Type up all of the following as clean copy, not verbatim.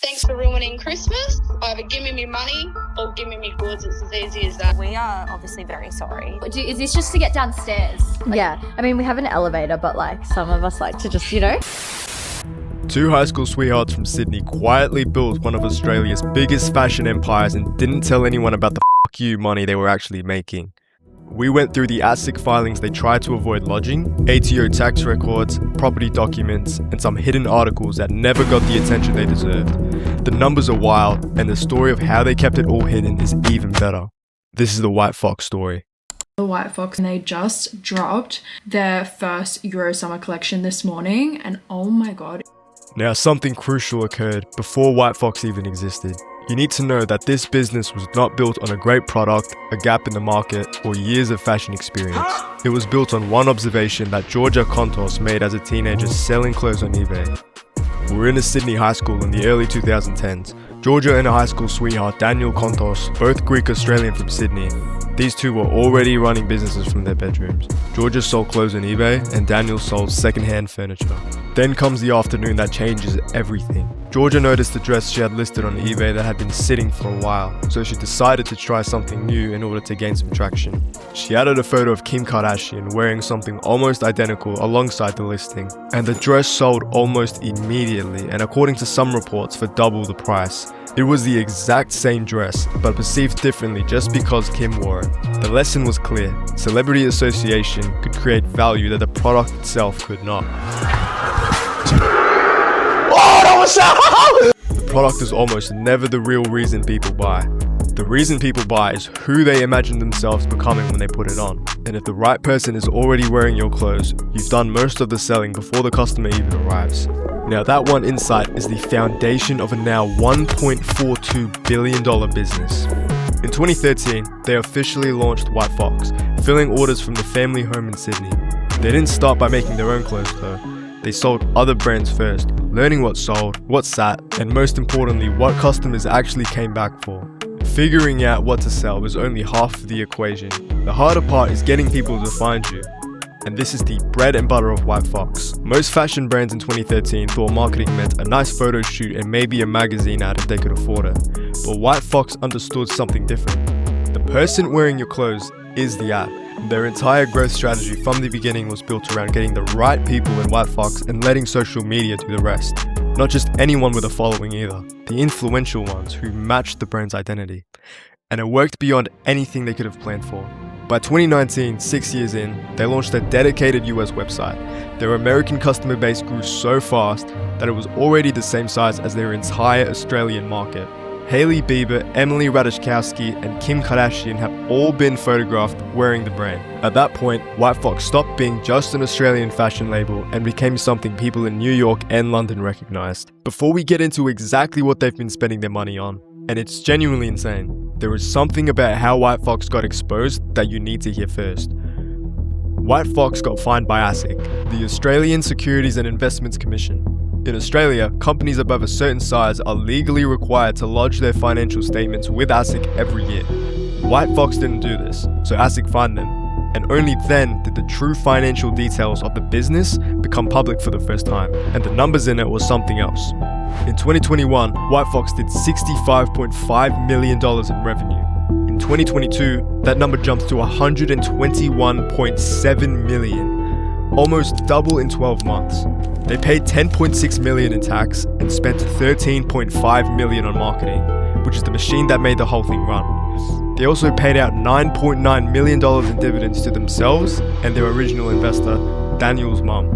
Thanks for ruining Christmas. Either give me my money or give me my goods. It's as easy as that. We are obviously very sorry. Is this just to get downstairs? Yeah, I mean, we have an elevator, but like some of us like to just, you know. Two high school sweethearts from Sydney quietly built one of Australia's biggest fashion empires and didn't tell anyone about the fuck you money they were actually making. We went through the ASIC filings they tried to avoid lodging, ATO tax records, property documents, and some hidden articles that never got the attention they deserved. The numbers are wild, and the story of how they kept it all hidden is even better. This is the White Fox story. The White Fox, and they just dropped their first Euro summer collection this morning, and oh my god. Now, something crucial occurred before White Fox even existed. You need to know that this business was not built on a great product, a gap in the market, or years of fashion experience. It was built on one observation that Georgia Kontos made as a teenager selling clothes on eBay. We're in a Sydney high school in the early 2010s. Georgia and her high school sweetheart Daniel Kontos, both Greek-Australian from Sydney. These two were already running businesses from their bedrooms. Georgia sold clothes on eBay and Daniel sold second-hand furniture. Then comes the afternoon that changes everything. Georgia noticed the dress she had listed on eBay that had been sitting for a while, so she decided to try something new in order to gain some traction. She added a photo of Kim Kardashian wearing something almost identical alongside the listing, and the dress sold almost immediately, and according to some reports, for double the price. It was the exact same dress, but perceived differently just because Kim wore it. The lesson was clear: celebrity association could create value that the product itself could not. The product is almost never the real reason people buy. The reason people buy is who they imagine themselves becoming when they put it on. And if the right person is already wearing your clothes, you've done most of the selling before the customer even arrives. Now, that one insight is the foundation of a now $1.42 billion business. In 2013, they officially launched White Fox, filling orders from the family home in Sydney. They didn't start by making their own clothes though. They sold other brands first, learning what sold, what sat, and most importantly, what customers actually came back for. Figuring out what to sell was only half of the equation. The harder part is getting people to find you. And this is the bread and butter of White Fox. Most fashion brands in 2013 thought marketing meant a nice photo shoot and maybe a magazine ad if they could afford it. But White Fox understood something different. The person wearing your clothes is the ad. Their entire growth strategy from the beginning was built around getting the right people in White Fox and letting social media do the rest. Not just anyone with a following either, the influential ones who matched the brand's identity. And it worked beyond anything they could have planned for. By 2019, 6 years in, they launched a dedicated US website. Their American customer base grew so fast that it was already the same size as their entire Australian market. Hailey Bieber, Emily Ratajkowski, and Kim Kardashian have all been photographed wearing the brand. At that point, White Fox stopped being just an Australian fashion label and became something people in New York and London recognized. Before we get into exactly what they've been spending their money on, and it's genuinely insane, there is something about how White Fox got exposed that you need to hear first. White Fox got fined by ASIC, the Australian Securities and Investments Commission. In Australia, companies above a certain size are legally required to lodge their financial statements with ASIC every year. White Fox didn't do this, so ASIC fined them, and only then did the true financial details of the business become public for the first time, and the numbers in it was something else. In 2021, White Fox did $65.5 million in revenue. In 2022, that number jumped to $121.7 million, almost double in 12 months. They paid $10.6 million in tax and spent $13.5 million on marketing, which is the machine that made the whole thing run. They also paid out $9.9 million in dividends to themselves and their original investor, Daniel's mum.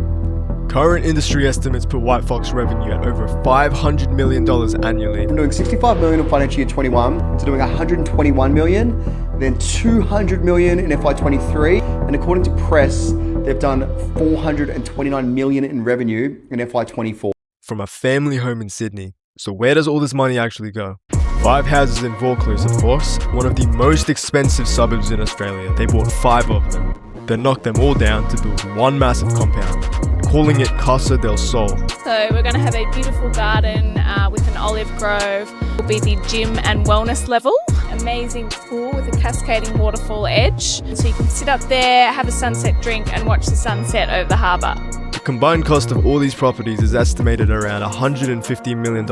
Current industry estimates put White Fox revenue at over $500 million annually. From doing $65 million in financial year 21 to doing $121 million, then $200 million in FY23, and according to press, they've done $429 million in revenue in FY24. From a family home in Sydney. So where does all this money actually go? 5 houses in Vaucluse, of course, one of the most expensive suburbs in Australia. They bought 5 of them, then knocked them all down to build one massive compound, calling it Casa del Sol. So we're going to have a beautiful garden with an olive grove. Will be the gym and wellness level. Amazing pool with a cascading waterfall edge. So you can sit up there, have a sunset drink and watch the sunset over the harbour. The combined cost of all these properties is estimated around $150 million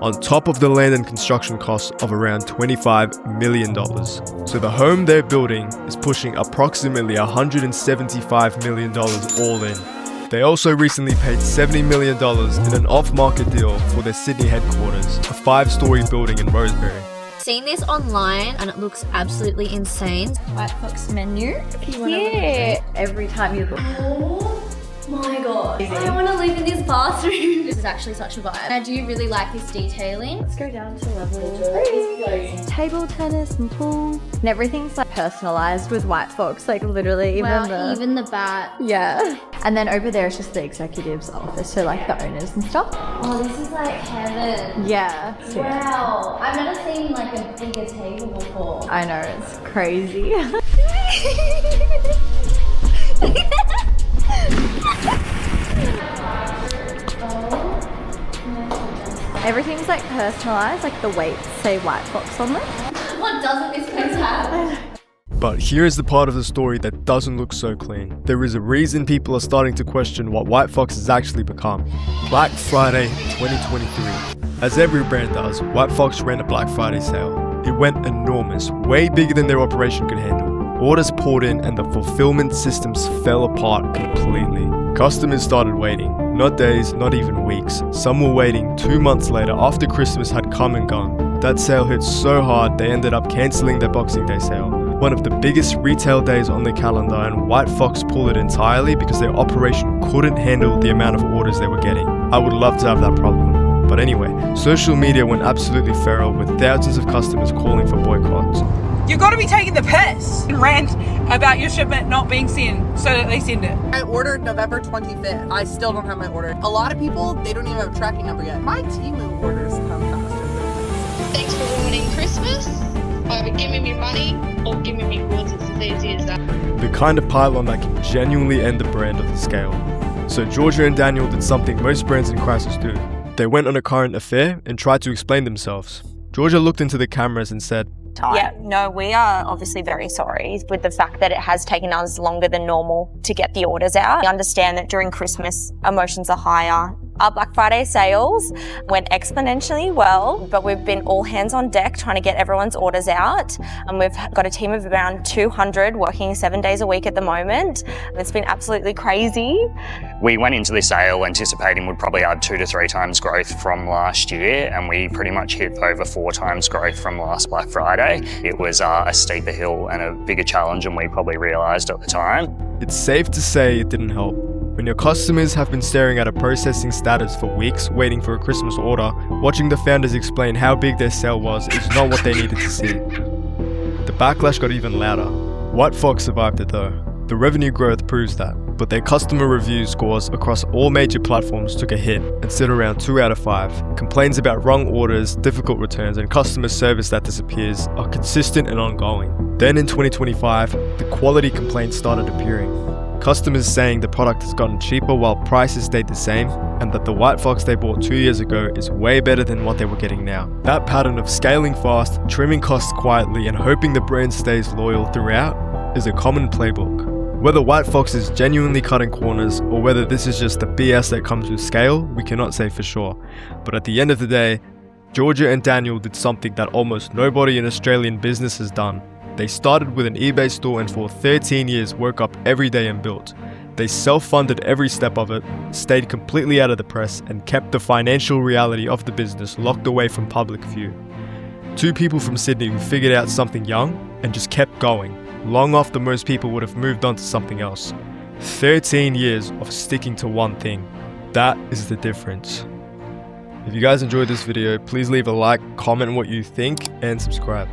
on top of the land and construction costs of around $25 million. So the home they're building is pushing approximately $175 million all in. They also recently paid $70 million in an off-market deal for their Sydney headquarters, a 5-story building in Rosebery. Seen this online and it looks absolutely insane. White Fox menu. Yeah. Every time you look. Oh my god. I want to live in this bathroom. This is actually such a vibe. I do really like this detailing. Let's go down to level 3. Table tennis and pool. And everything's like personalized with White Fox. Like literally Even the bat. Yeah. And then over there is just the executive's office. So like the owners and stuff. Oh, this is like heaven. Yeah. Wow. I've never seen like a bigger table before. I know, it's crazy. Everything's like personalized, like the weights say White Fox on them. What doesn't this place have? But here is the part of the story that doesn't look so clean. There is a reason people are starting to question what White Fox has actually become. Black Friday 2023. As every brand does, White Fox ran a Black Friday sale. It went enormous, way bigger than their operation could handle. Orders poured in and the fulfillment systems fell apart completely. Customers started waiting, not days, not even weeks. Some were waiting 2 months later after Christmas had come and gone. That sale hit so hard they ended up cancelling their Boxing Day sale. One of the biggest retail days on the calendar, and White Fox pulled it entirely because their operation couldn't handle the amount of orders they were getting. I would love to have that problem. But anyway, social media went absolutely feral with thousands of customers calling for boycotts. You've got to be taking the piss and rant about your shipment not being sent so that they send it. I ordered November 25th. I still don't have my order. A lot of people, they don't even have a tracking number yet. My Temu orders come faster than this. Thanks for ruining Christmas. Either give me money or give me goods. It's as easy as that. The kind of pylon that can genuinely end the brand of the scale. So Georgia and Daniel did something most brands in crisis do. They went on a current affair and tried to explain themselves. Georgia looked into the cameras and said, Yeah, no, we are obviously very sorry with the fact that it has taken us longer than normal to get the orders out. We understand that during Christmas, emotions are higher. Our Black Friday sales went exponentially well, but we've been all hands on deck trying to get everyone's orders out. And we've got a team of around 200 working 7 days a week at the moment. It's been absolutely crazy. We went into this sale anticipating we'd probably add 2 to 3 times growth from last year, and we pretty much hit over 4 times growth from last Black Friday. It was a steeper hill and a bigger challenge than we probably realised at the time. It's safe to say it didn't help. When your customers have been staring at a processing status for weeks waiting for a Christmas order, watching the founders explain how big their sale was is not what they needed to see. The backlash got even louder. White Fox survived it though. The revenue growth proves that, but their customer review scores across all major platforms took a hit and sit around 2 out of 5. Complaints about wrong orders, difficult returns, and customer service that disappears are consistent and ongoing. Then in 2025, the quality complaints started appearing. Customers saying the product has gotten cheaper while prices stayed the same, and that the White Fox they bought 2 years ago is way better than what they were getting now. That pattern of scaling fast, trimming costs quietly, and hoping the brand stays loyal throughout is a common playbook. Whether White Fox is genuinely cutting corners or whether this is just the BS that comes with scale, we cannot say for sure. But at the end of the day, Georgia and Daniel did something that almost nobody in Australian business has done. They started with an eBay store and for 13 years woke up every day and built. They self-funded every step of it, stayed completely out of the press, and kept the financial reality of the business locked away from public view. 2 people from Sydney who figured out something young and just kept going, long after most people would have moved on to something else. 13 years of sticking to one thing. That is the difference. If you guys enjoyed this video, please leave a like, comment what you think, and subscribe.